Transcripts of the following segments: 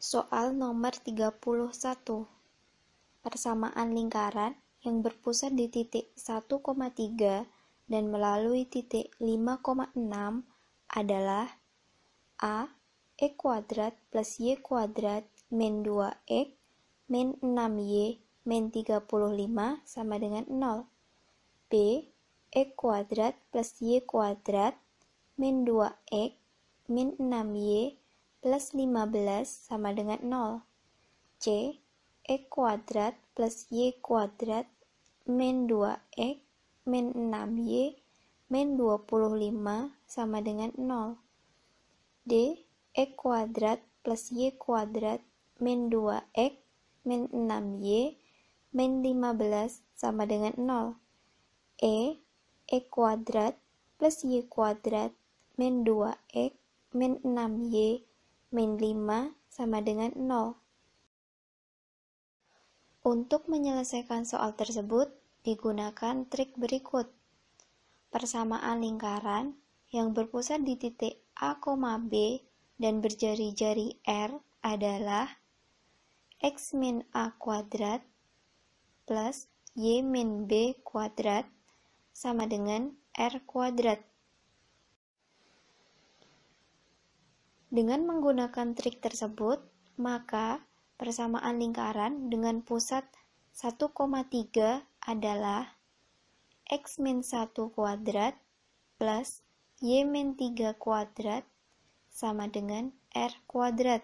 Soal nomor 31. Persamaan lingkaran yang berpusat di titik 1,3 dan melalui titik 5,6 adalah A. X kuadrat plus Y kuadrat min 2X min 6Y min 35 sama dengan 0. B. X kuadrat plus Y kuadrat min 2X min 6Y plus 15 sama dengan 0. C. X kuadrat plus Y kuadrat min 2X min 6Y min 25 sama dengan 0. D. X kuadrat plus Y kuadrat min 2X min 6Y min 15 sama dengan 0. E. X kuadrat plus Y kuadrat min 2X min 6Y min 5 sama dengan 0. Untuk menyelesaikan soal tersebut, digunakan trik berikut. Persamaan lingkaran yang berpusat di titik A, B dan berjari-jari R adalah X min A kuadrat plus Y min B kuadrat sama dengan R kuadrat. Dengan menggunakan trik tersebut, maka persamaan lingkaran dengan pusat 1,3 adalah X min 1 kuadrat plus Y min 3 kuadrat sama dengan R kuadrat.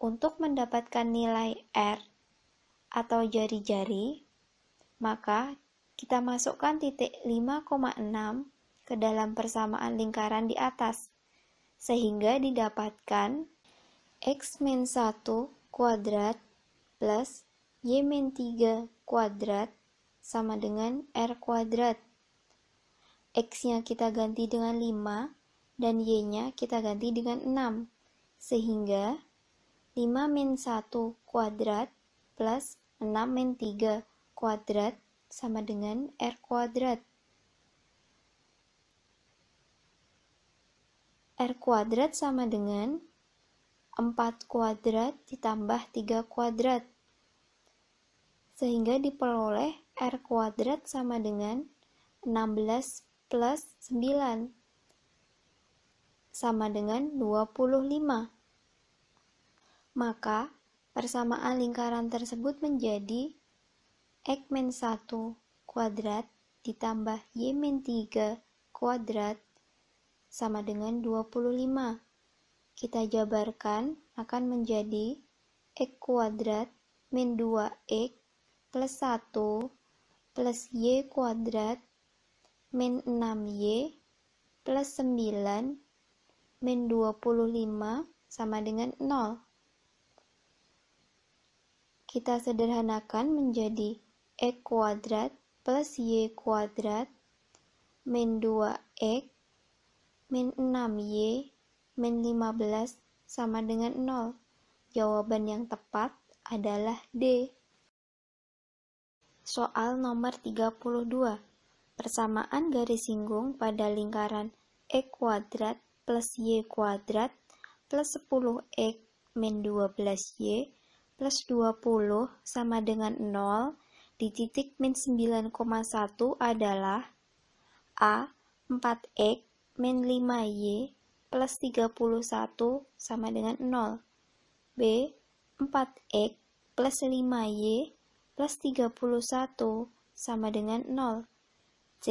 Untuk mendapatkan nilai R atau jari-jari, maka kita masukkan titik 5,6 ke dalam persamaan lingkaran di atas, sehingga didapatkan X min 1 kuadrat plus Y min 3 kuadrat sama dengan R kuadrat. X-nya kita ganti dengan 5 dan Y-nya kita ganti dengan 6, sehingga 5 min 1 kuadrat plus 6 min 3 kuadrat sama dengan R kuadrat. R kuadrat sama dengan 4 kuadrat ditambah 3 kuadrat, sehingga diperoleh R kuadrat sama dengan 16 plus 9 sama dengan 25. Maka persamaan lingkaran tersebut menjadi X min 1 kuadrat ditambah Y min 3 kuadrat sama dengan 25. Kita jabarkan akan menjadi X kuadrat min 2X plus 1 plus Y kuadrat min 6Y plus 9 min 25 sama dengan 0. Kita sederhanakan menjadi X kuadrat plus Y kuadrat min 2X min 6Y min 15 sama dengan 0. Jawaban yang tepat adalah D. Soal nomor 32. Persamaan garis singgung pada lingkaran X kuadrat plus Y kuadrat plus 10X min 12Y plus 20 sama dengan 0 di titik min 9,1 adalah A. 4X min 5Y plus 31 sama dengan 0. B. 4X plus 5Y plus 31 sama dengan 0. C.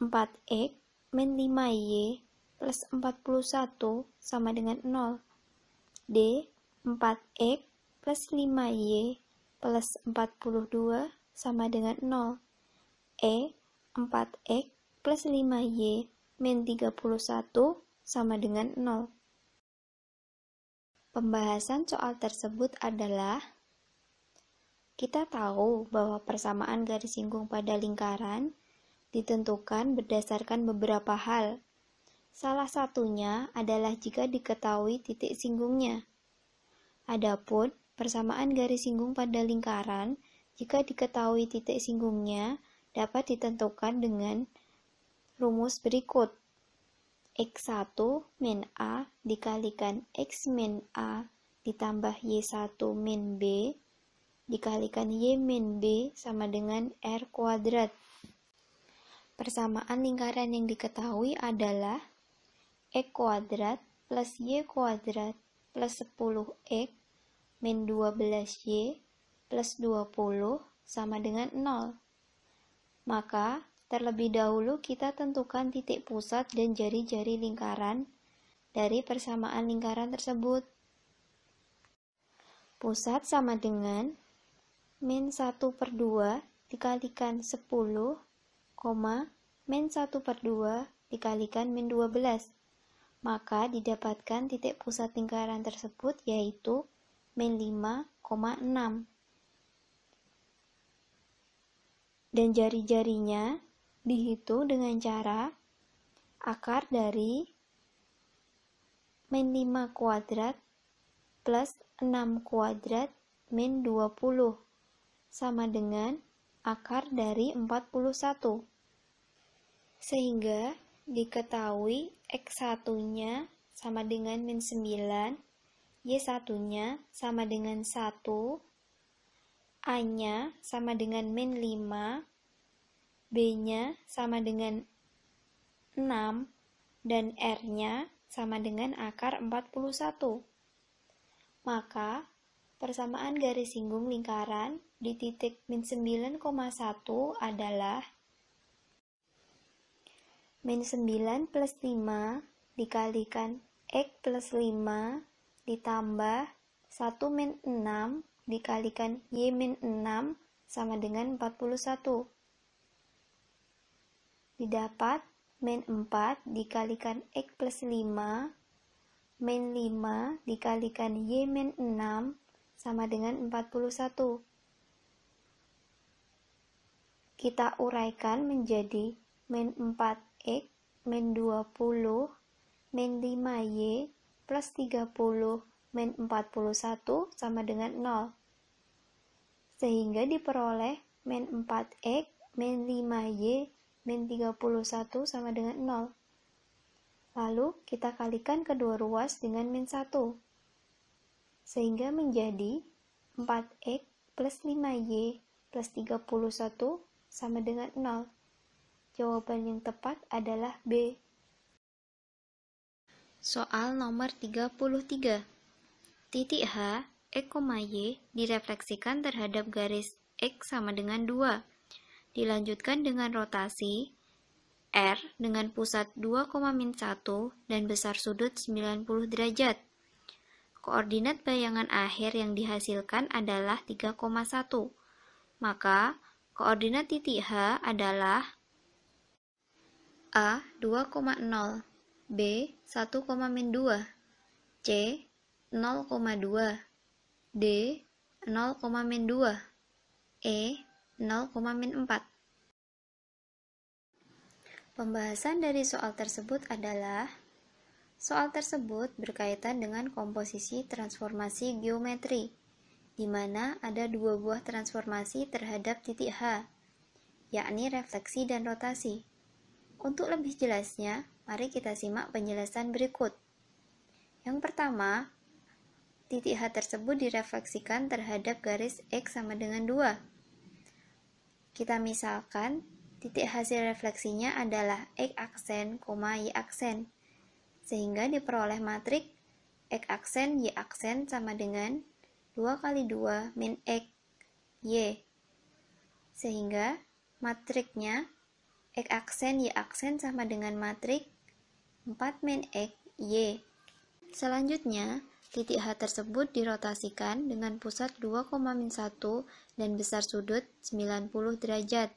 4X min 5Y plus 41 sama dengan 0. D. 4X plus 5Y plus 42 sama dengan 0. E. 4X plus 5Y min 31 sama dengan 0. Pembahasan soal tersebut adalah, kita tahu bahwa persamaan garis singgung pada lingkaran ditentukan berdasarkan beberapa hal. Salah satunya adalah jika diketahui titik singgungnya. Adapun persamaan garis singgung pada lingkaran jika diketahui titik singgungnya dapat ditentukan dengan rumus berikut. X1 min A dikalikan X min A ditambah Y1 min B dikalikan Y min B sama dengan R kuadrat. Persamaan lingkaran yang diketahui adalah X kuadrat plus Y kuadrat plus 10X min 12Y plus 20 sama dengan 0. Maka, terlebih dahulu kita tentukan titik pusat dan jari-jari lingkaran dari persamaan lingkaran tersebut. Pusat sama dengan min 1/2 dikalikan 10, min 1/2 dikalikan min 12. Maka didapatkan titik pusat lingkaran tersebut yaitu min 5,6. Dan jari-jarinya dihitung dengan cara akar dari min 5 kuadrat plus 6 kuadrat min 20 sama dengan akar dari 41. Sehingga diketahui X1-nya sama dengan min 9, Y1-nya sama dengan 1, A-nya sama dengan min 5, B-nya sama dengan 6, dan R-nya sama dengan akar 41. Maka, persamaan garis singgung lingkaran di titik min 9,1 adalah min 9 plus 5 dikalikan X plus 5 ditambah 1 min 6 dikalikan Y min 6 sama dengan 41. Didapat min 4 dikalikan X plus 5 min 5 dikalikan Y min 6 sama dengan 41. Kita uraikan menjadi min 4X min 20 min 5Y plus 30 min 41 sama dengan 0. Sehingga diperoleh min 4X min 5Y min 31 sama dengan 0. Lalu kita kalikan kedua ruas dengan min 1. Sehingga menjadi 4X plus 5Y plus 31 sama dengan 0. Jawaban yang tepat adalah B. Soal nomor 33. Titik H, X, Y direfleksikan terhadap garis X sama dengan 2. Dilanjutkan dengan rotasi R dengan pusat 2,-1 dan besar sudut 90 derajat. Koordinat bayangan akhir yang dihasilkan adalah 3,1. Maka, koordinat titik H adalah A 2,0, B 1,-2, C 0,2, D 0,-2, E 0,-4. Pembahasan dari soal tersebut adalah soal tersebut berkaitan dengan komposisi transformasi geometri, di mana ada dua buah transformasi terhadap titik H, yakni refleksi dan rotasi. Untuk lebih jelasnya, mari kita simak penjelasan berikut. Yang pertama, titik H tersebut direfleksikan terhadap garis X sama dengan 2. Kita misalkan, titik hasil refleksinya adalah X aksen, Y aksen, sehingga diperoleh matrik X aksen, Y aksen sama dengan 2 kali 2 min X, Y. Sehingga matriknya X aksen, Y aksen sama dengan matrik 4 min X, Y. Selanjutnya, titik H tersebut dirotasikan dengan pusat 2,-1 dan besar sudut 90 derajat.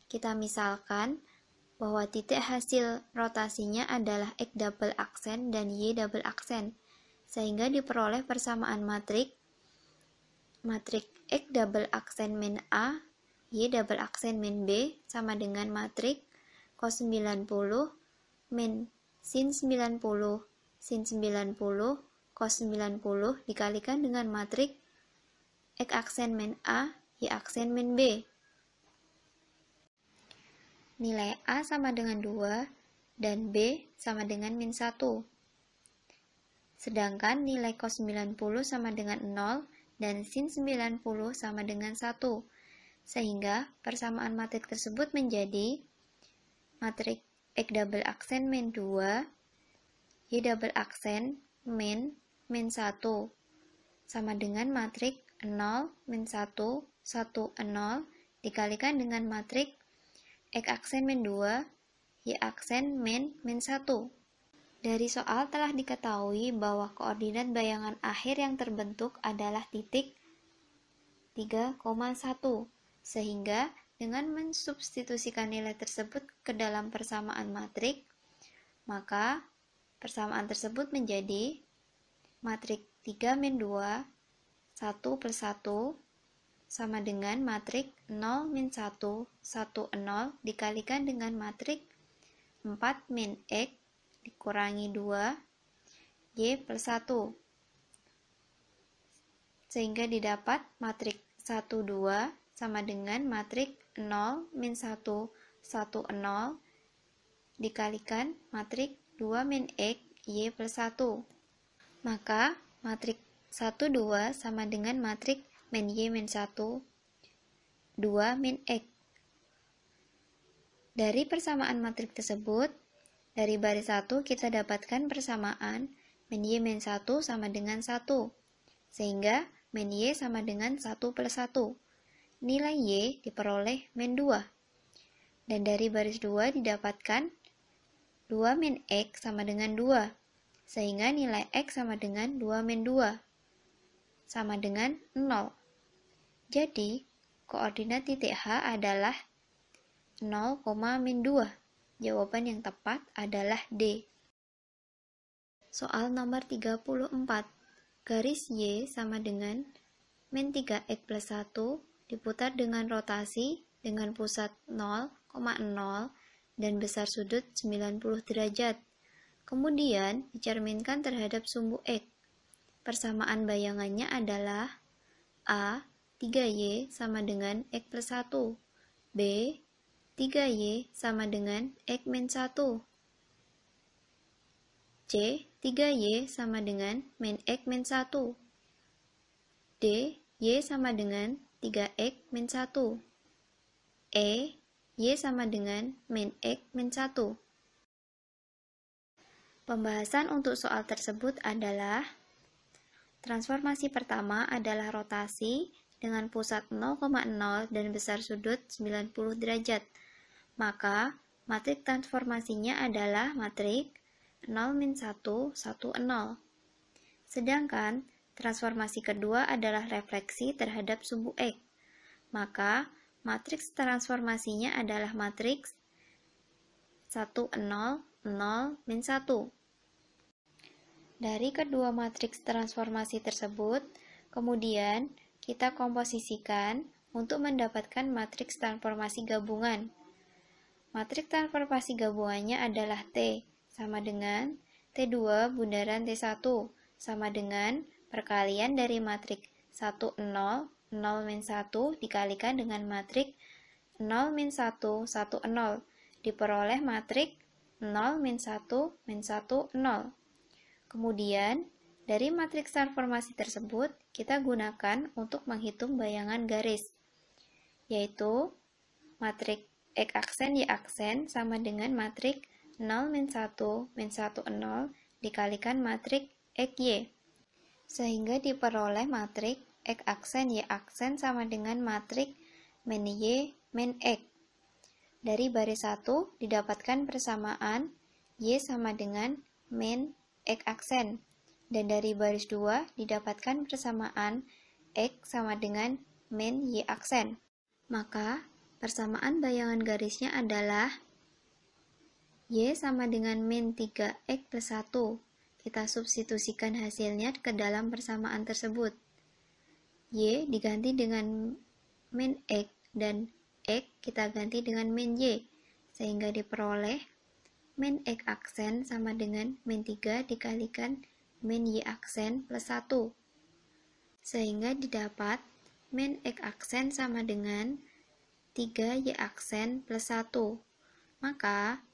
Kita misalkan bahwa titik hasil rotasinya adalah X double aksen dan Y double aksen, sehingga diperoleh persamaan matrik X double aksen min A, Y double aksen min B sama dengan matrik cos 90 min sin 90 sin 90 cos 90 dikalikan dengan matrik X aksen min A, Y aksen min B. Nilai A sama dengan 2 dan B sama dengan min 1. Sedangkan nilai cos 90 sama dengan 0 dan sin 90 sama dengan 1. Sehingga persamaan matrik tersebut menjadi matrik X double aksen min 2, Y double aksen min 1 sama dengan matrik 0, min 1, 1, 0 dikalikan dengan matrik X aksen min 2, Y aksen min 1. Dari soal telah diketahui bahwa koordinat bayangan akhir yang terbentuk adalah titik 3,1, sehingga dengan mensubstitusikan nilai tersebut ke dalam persamaan matrik, maka persamaan tersebut menjadi matrik 3 min 2, 1 plus 1 sama dengan matrik 0 min 1, 1, 0 dikalikan dengan matrik 4 min X dikurangi 2, Y plus 1. Sehingga didapat matrik 1, 2 sama dengan matrik 0, min 1, 1, 0 dikalikan matrik 2 min X, Y plus 1. Maka matrik 1, 2 sama dengan matrik min Y min 1, 2 min X. Dari persamaan matrik tersebut, dari baris 1 kita dapatkan persamaan min Y min 1 sama dengan 1. Sehingga min Y sama dengan 1 plus 1. Nilai Y diperoleh min 2. Dan dari baris 2 didapatkan 2 min X sama dengan 2. Sehingga nilai X sama dengan 2 min 2. Sama dengan 0. Jadi, koordinat titik H adalah 0, min 2. Jawaban yang tepat adalah D. Soal nomor 34. Garis Y sama dengan min 3X plus 1 diputar dengan rotasi dengan pusat 0,0 dan besar sudut 90 derajat. Kemudian dicerminkan terhadap sumbu X. Persamaan bayangannya adalah A. 3Y sama dengan X plus 1. B. 3Y sama dengan X min 1. C. 3Y sama dengan min X min 1. D. Y sama dengan 3X min 1. E. Y sama dengan min X min 1. Pembahasan untuk soal tersebut adalah transformasi pertama adalah rotasi dengan pusat 0,0 dan besar sudut 90 derajat. Maka, matrik transformasinya adalah matrik 0 min 1, 1, 0. Sedangkan, transformasi kedua adalah refleksi terhadap sumbu X. Maka, matriks transformasinya adalah matriks 1, 0, 0, min 1. Dari kedua matriks transformasi tersebut, kemudian kita komposisikan untuk mendapatkan matriks transformasi gabungan. Matriks transformasi gabungannya adalah T sama dengan T2 bundaran T1 sama dengan perkalian dari matriks 1, 0, 0 min 1 dikalikan dengan matrik 0 min 1, 1, 0 diperoleh matrik 0 min 1, min 1, 0. Kemudian, dari matriks transformasi tersebut, kita gunakan untuk menghitung bayangan garis, yaitu matrik X aksen Y aksen sama dengan matrik 0 min 1, min 1, 0 dikalikan matrik XY. Sehingga diperoleh matrik X aksen Y aksen sama dengan matrik min Y min X. Dari baris 1 didapatkan persamaan Y sama dengan min X aksen. Dan dari baris 2 didapatkan persamaan X sama dengan min Y aksen. Maka, persamaan bayangan garisnya adalah Y sama dengan min 3X plus 1. Kita substitusikan hasilnya ke dalam persamaan tersebut. Y diganti dengan min X dan X kita ganti dengan min Y. Sehingga diperoleh min X aksen sama dengan min 3 dikalikan min Y aksen plus 1. Sehingga didapat min X aksen sama dengan 3Y aksen plus 1. Maka,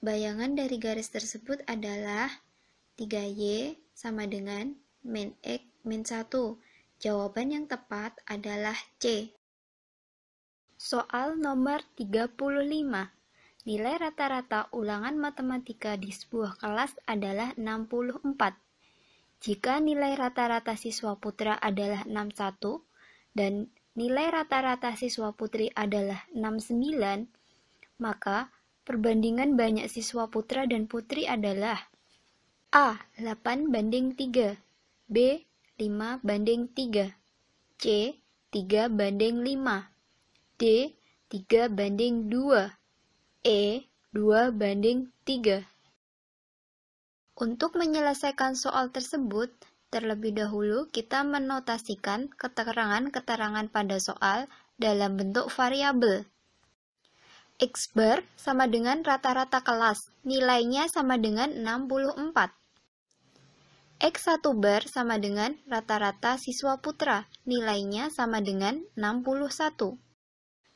Bayangan dari garis tersebut adalah 3Y sama dengan min X min 1. Jawaban yang tepat adalah C. Soal nomor 35. Nilai rata-rata ulangan matematika di sebuah kelas adalah 64. Jika nilai rata-rata siswa putra adalah 61 dan nilai rata-rata siswa putri adalah 69, maka perbandingan banyak siswa putra dan putri adalah A. 8:3, B. 5:3, C. 3:5, D. 3:2, E. 2:3. Untuk menyelesaikan soal tersebut, terlebih dahulu kita menotasikan keterangan-keterangan pada soal dalam bentuk variabel. X bar sama dengan rata-rata kelas, nilainya sama dengan 64. X1 bar sama dengan rata-rata siswa putra, nilainya sama dengan 61.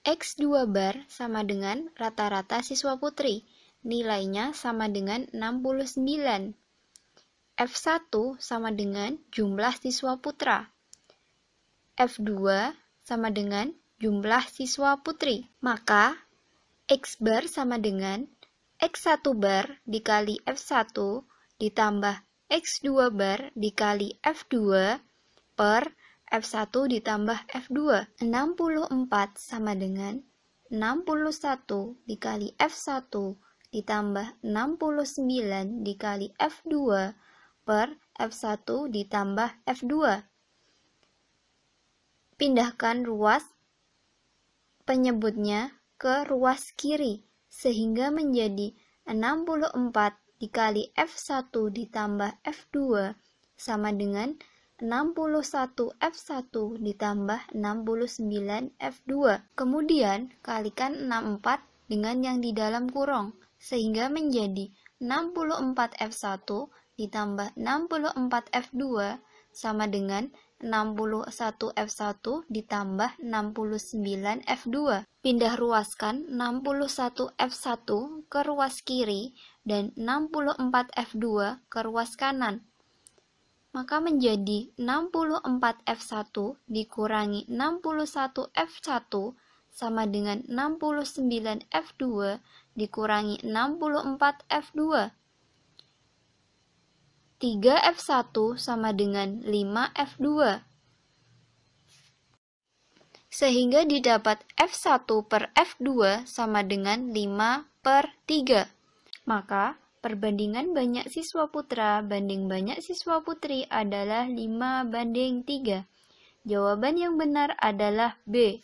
X2 bar sama dengan rata-rata siswa putri, nilainya sama dengan 69. F1 sama dengan jumlah siswa putra. F2 sama dengan jumlah siswa putri. Maka X bar sama dengan X1 bar dikali F1 ditambah X2 bar dikali F2 per F1 ditambah F2. 64 sama dengan 61 dikali F1 ditambah 69 dikali F2 per F1 ditambah F2. Pindahkan ruas penyebutnya ke ruas kiri, sehingga menjadi 64 dikali F1 ditambah F2 sama dengan 61 F1 ditambah 69 F2. Kemudian kalikan 64 dengan yang di dalam kurung, sehingga menjadi 64 F1 ditambah 64 F2 sama dengan 61 F1 ditambah 69 F2. Pindah ruaskan 61 F1 ke ruas kiri dan 64 F2 ke ruas kanan. Maka menjadi 64 F1 dikurangi 61 F1 sama dengan 69 F2 dikurangi 64 F2. 3 F1 sama dengan 5 F2. Sehingga didapat F1 per F2 sama dengan 5 per 3. Maka perbandingan banyak siswa putra banding banyak siswa putri adalah 5:3. Jawaban yang benar adalah B.